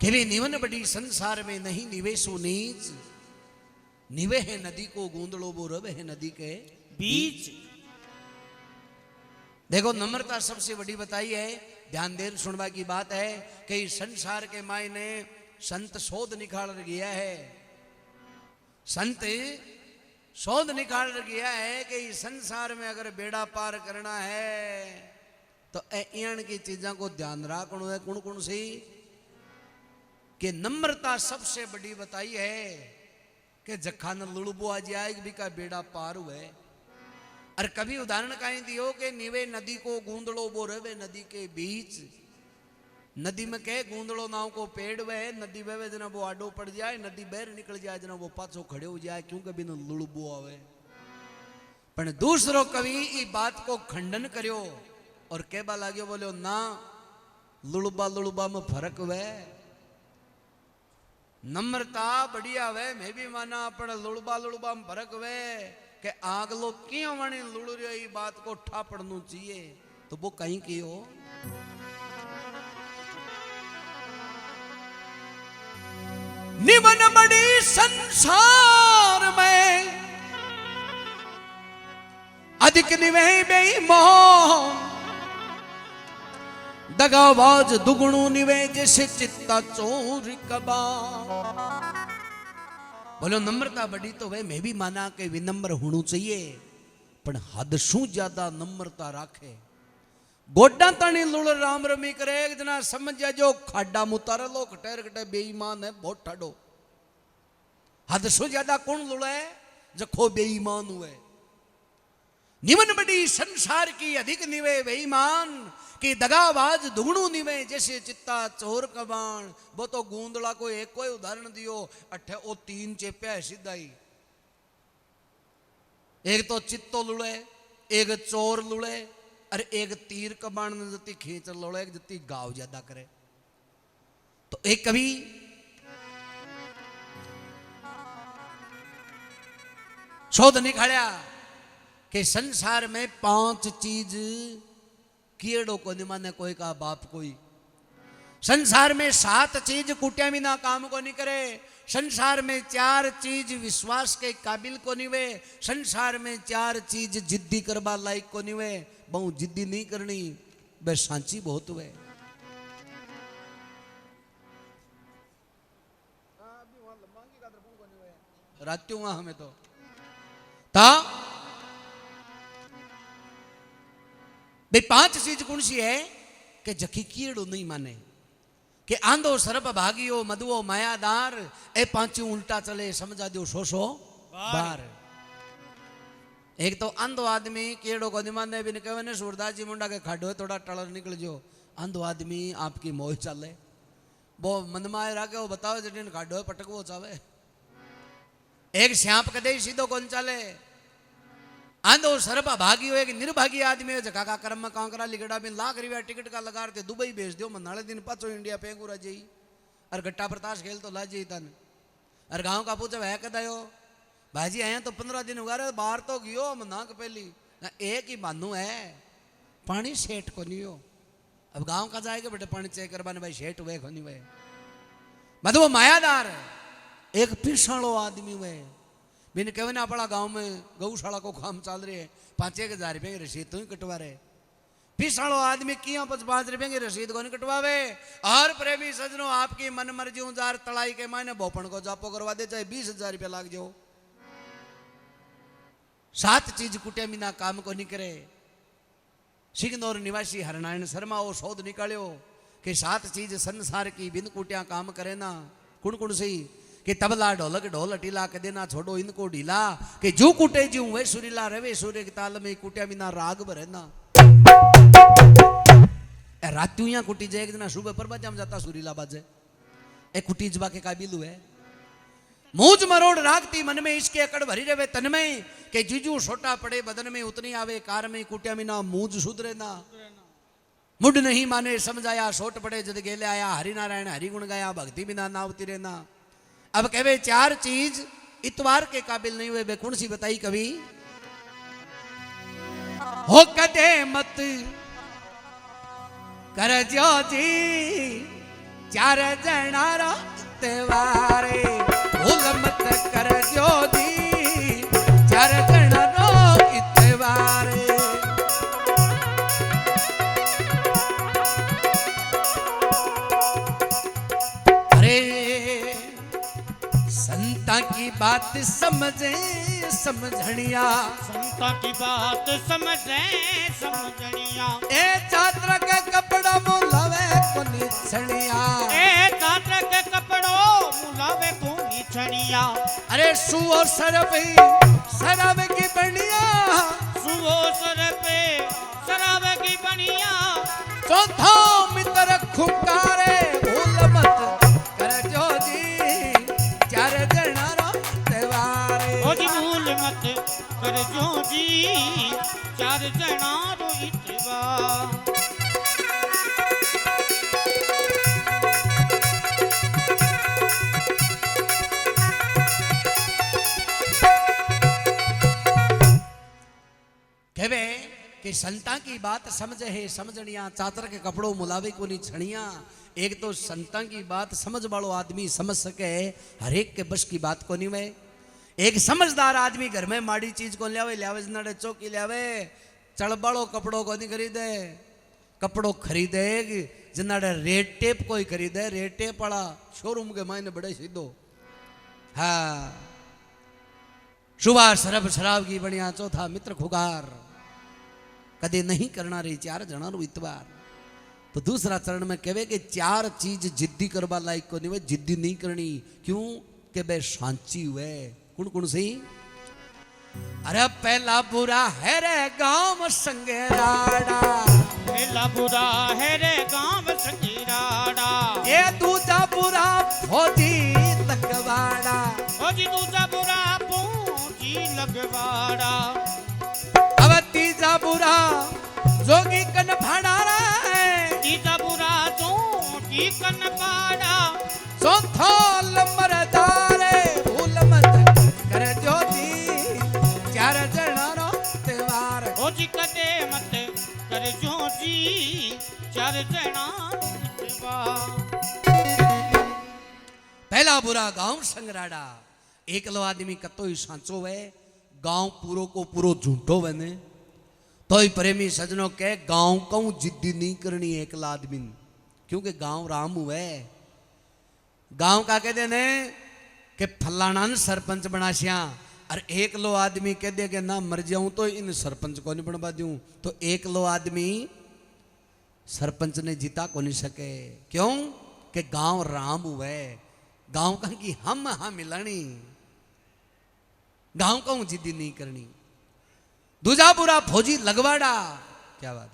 कि वे निवन बड़ी संसार में नहीं निवेशो नीच, निवे है नदी को गूंदड़ो वो रवे है नदी के बीच। देखो नम्रता सबसे बड़ी बताई है, ध्यान देर सुनवा की बात है कि इस संसार के मायने संत शोध निकाल गया है, संत शोध निकाल गया है कि इस संसार में अगर बेड़ा पार करना है तो इन की चीजों को ध्यान रखना है। कौन कौन सी? कि नम्रता सबसे बड़ी बताई है कि जखा न लुड़बो आ जाए भी का बेड़ा पार हुए। और कभी उदाहरण कहीं दियो कि निवे नदी को गूंदड़ो वो रवे नदी के बीच। नदी में कहे गूंदड़ो नाव को पेड़ वे नदी वे जना वो आडो पड़ जाए, नदी बहर निकल जाए जना वो पाछो खड़े हो जाए, क्योंकि बिन लुड़बो आवे। पर दूसरो कवि इस बात को खंडन करियो और कहबा लाग्यो, बोलो ना लुड़बा लुड़बा में फर्क वे, नम्रता बढ़िया वे, मैं भी माना पर लुड़बा लुड़बा में फर्क वे कि आग लो क्यों वणी लुड़ रही बात को ठापड़नू चाहिए। तो वो कहीं की हो निवन बड़ी संसार में अधिक निवे बेईमान, दगाबाज दुगुणु निवे जैसे चित्ता चोर कबा। बोलो नम्रता बड़ी तो वे मैं भी माना कि विनम्र होना चाहिए, पर हद शू ज्यादा नम्रता राखे। गोडा तानी लुड़ राम रमी करे एक जना समझ जा जो खाडा मुतार लो कटेर कटे बेईमान है बहुत ठाडो। हद शू ज्यादा कौन लुड़े? जखो बेईमान हुए। निवन बड़ी संसार की अधिक निवे बेईमान कि दगाबाज दुगणु निवे जैसे चित्ता चोर कबाण। वो तो गूंदड़ा को एक कोई उदाहरण दियो, अठे ओ तीन चेप्या है सीधा ही। एक तो चित्तो लुड़े, एक चोर लुड़े और एक तीर कबाण ने जती खींच लुड़े, एक जती गाव ज्यादा करे। तो एक कवि शोध निकालिया कि संसार में 5 चीज कीड़ो को नहीं माने कोई का बाप कोई। संसार में 7 चीज कुटिया बिना काम को नहीं करे। संसार में 4 चीज विश्वास के काबिल को नहीं वे। संसार में 4 चीज जिद्दी करवा लायक को नहीं वे। बहुत जिद्दी नहीं करनी, बे सांची बहुत हुए। रात्यों वहां हमें तो ता भाई 5 चीज कौन सी है कि जखी कीड़ो नहीं माने कि आंधो सर्प भागियो मधुओ मायादार, ए 5 उल्टा चले समझा दो 100 बार। एक तो अंधो आदमी कीड़ो को नहीं माने बिन कहे ने सूरदास जी मुंडा के खाडो थोड़ा टलर निकल जो। अंधो आदमी आपकी मोह चले वो मन में रखे वो बताओ जटिन खाडो पटकवो चावे। एक श्यांप कदे सीधो कौन चले। आंधो सर्प भागी हो एक निर्भागी आदमी हो जका कर्म में कांकरा लिगड़ा बिन लाख रुपया टिकट का लगा रहे दुबई भेज दो मनाले दिन पाचो इंडिया पेंगूरा जी और गट्टा प्रताश खेल तो ला जी तन और गांव का पूछा है कदायो भाजी आया तो 15 दिन उगा रहे बाहर तो गियो मनाक पहली ना एक ही मानू है पानी सेठ को नहीं हो। अब गांव का जाएगा बेटे पानी चेक करवाने भाई सेठ हुए नहीं हुए मतलब वो मायादार है। एक पिसाड़ो आदमी हुए बिन कहे ना अपना गांव में गौशाला को काम चल रही है 5,000 रुपये की रसीद तो ही कटवा रहे। पिसाड़ो आदमी क्यों 5 रुपये की रसीद को नहीं कटवावे। और प्रेमी सजनों आपकी मन मर्जी जार तड़ाई के मायने भोपन को जापो करवा दे चाहे 20,000 रुपया लाग जाओ। 7 चीज कुटिया बिना काम को नहीं करे। सिगनौर निवासी हरनारायण शर्मा वो शोध निकालो कि 7 चीज संसार की बिन कुटिया काम करे ना कुण कुण सी कि तबला ढोलक ढोल टीला कदे ना छोड़ो इनको ढीला कि जो कुटे जीव वे सुरीला रवे सूर्य के ताल में कुटिया बिना राग भरे ना। रात्यों यहाँ कुटी जाए एक दिन सुबह पर बजाम जाता सुरीला बाजे ए कुटी जबा के काबिल हुए। मूज मरोड़ रागती मन में इसके अकड़ भरी रहे तन में कि जीजू छोटा पड़े बदन में उतनी आवे कार में कुटिया बिना मूज सुधरे ना। मुड नहीं माने समझाया सोट पड़े जद गेले आया हरि नारायण हरि गुण गाया भक्ति बिना ना उतरे ना। अब कहे 4 चीज इतवार के काबिल नहीं हुए। कौन सी बताई कभी? हो कदे मत कर जो जी चार जनारा त्योहारे भूल मत कर जो दी चार जनारो त्योहारे। अरे संता की बात समझे समझनिया संता की बात समझे समझनिया ए छात्र के कपड़ा मुलावे कोनी छनिया ए छात्र के कपड़ो मुलावे कोनी छनिया। अरे सुओ सरब की बनिया सुओ सर पे शराब की बनिया चौथा मित्र खुकारे भूल मत कर जो जी चार जनारो त्योहारे। ओ जी भूल मत कर जो जी चार जना रोइतवा। कहवे कि संता की बात समझे है समझनिया चादर के कपड़ों मुलावे को नहीं छनिया। एक तो संता की बात समझ वालो आदमी समझ सके हर एक के बस की बात को नहीं वे। एक समझदार आदमी घर में माड़ी चीज को लियावे लियावे जनाड़े चौकी लियावे चढ़बाड़ो कपड़ों को नहीं खरीदे कपड़ों खरीदे जनाड़े रेड टेप को ही खरीदे रेड टेप वाला शोरूम के मायने बड़े सीधो। हाँ सुबह शरब शराब की बढ़िया चौथा मित्र खुगार कदे नहीं करना रही चार जना रो इतवार। तो दूसरा चरण में कहे कि चार चीज जिद्दी करवा लायक को नहीं वे जिद्दी नहीं करनी क्यों के बे सांची हुए कुण कुण सी। अरे पहला बुरा है रे गांव संगेराड़ा पहला बुरा है रे गांव संगेराड़ा ये दूजा बुरा फौजी तकवाड़ा ओ जी दूजा बुरा पूंजी लगवाड़ा। अब तीजा बुरा जोगी कन भाड़ा तीजा बुरा जोगी कन पाड़ा। चौथा लंबरदारे भूल मत कर ज्योति चार जनारो त्योहार। ओ जी कदे मत कर जो जी चार जना पहला बुरा गांव संगराड़ा एकलो आदमी कतो ही सांचो है गांव पूरो को पूरो झूठो बने तो ही प्रेमी सजनों के गांव को जिद्दी नहीं करनी एकला आदमी क्योंकि गांव राम हुए गांव का कहते ने कि फलाना सरपंच बनाशिया और एक लो आदमी कह दे कि ना मर जाऊं तो इन सरपंच को नहीं बनवा दूं तो एक लो आदमी सरपंच ने जीता को नहीं सके क्यों कि गांव राम हुए गांव का कि हम हाँ मिलानी गांव को जिद्दी नहीं करनी। दूजा बुरा फौजी लगवाड़ा क्या बात